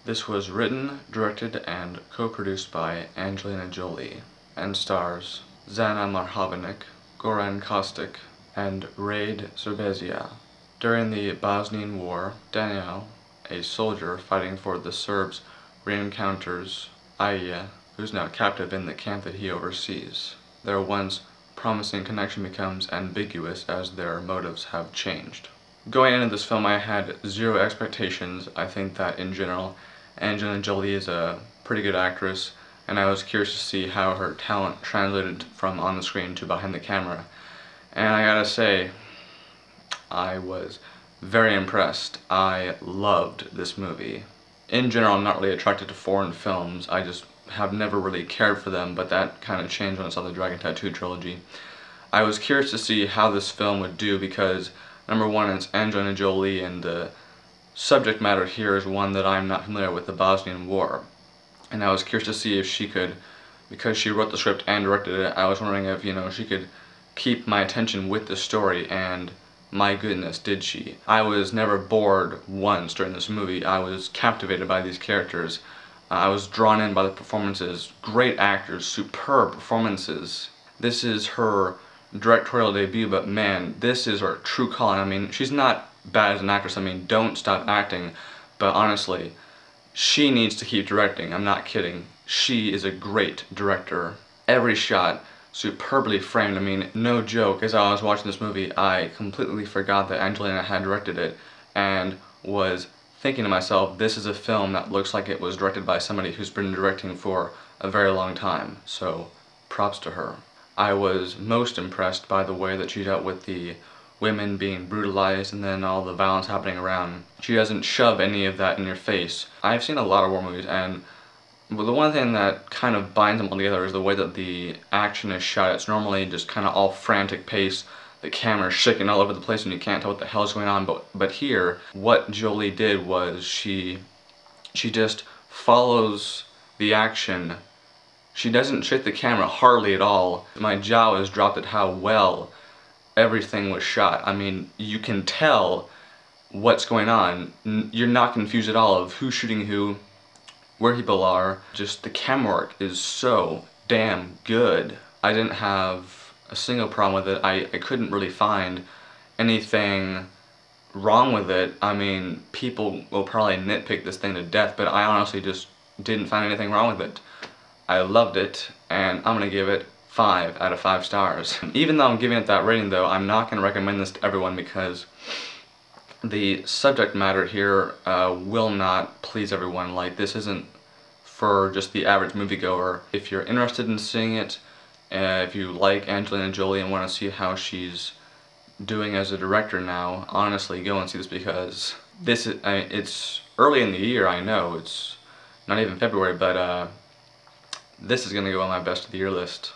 This was written, directed, and co-produced by Angelina Jolie, and stars Zana Marhavanik, Goran Kostic, and Raid Zerbezia. During the Bosnian War, Daniel, a soldier fighting for the Serbs, re-encounters Aya, who's now captive in the camp that he oversees. Their once promising connection becomes ambiguous as their motives have changed. Going into this film, I had zero expectations. I think that in general, Angelina Jolie is a pretty good actress, and I was curious to see how her talent translated from on the screen to behind the camera. And I gotta say, I was very impressed. I loved this movie. In general, I'm not really attracted to foreign films. I just have never really cared for them, but that kind of changed when I saw the Dragon Tattoo trilogy. I was curious to see how this film would do because, number one, it's Angelina Jolie, and the subject matter here is one that I'm not familiar with, the Bosnian War. And I was curious to see if she could, because she wrote the script and directed it, I was wondering if, she could keep my attention with the story, and my goodness, did she. I was never bored once during this movie. I was captivated by these characters. I was drawn in by the performances. Great actors, superb performances. This is her directorial debut, but man, this is her true calling. I mean, she's not bad as an actress. I mean, don't stop acting, but honestly, she needs to keep directing. I'm not kidding. She is a great director. Every shot superbly framed. I mean, no joke, as I was watching this movie, I completely forgot that Angelina had directed it and was thinking to myself, this is a film that looks like it was directed by somebody who's been directing for a very long time, so props to her. I was most impressed by the way that she dealt with the women being brutalized and then all the violence happening around. She doesn't shove any of that in your face. I've seen a lot of war movies, and the one thing that kind of binds them all together is the way that the action is shot. It's normally just kind of all frantic pace, the camera's shaking all over the place and you can't tell what the hell's going on, but here, what Jolie did was she just follows the action. She doesn't shake the camera hardly at all. My jaw was dropped at how well everything was shot. I mean, you can tell what's going on. You're not confused at all of who's shooting who, where people are. Just the camera work is so damn good. I didn't have a single problem with it. I couldn't really find anything wrong with it. I mean, people will probably nitpick this thing to death, but I honestly just didn't find anything wrong with it. I loved it, and I'm gonna give it 5 out of 5 stars. Even though I'm giving it that rating though, I'm not gonna recommend this to everyone because the subject matter here will not please everyone. Like, this isn't for just the average moviegoer. If you're interested in seeing it, if you like Angelina Jolie and want to see how she's doing as a director now, honestly, go and see this because this is, it's early in the year, I know, it's not even February, but this is gonna go on my best of the year list.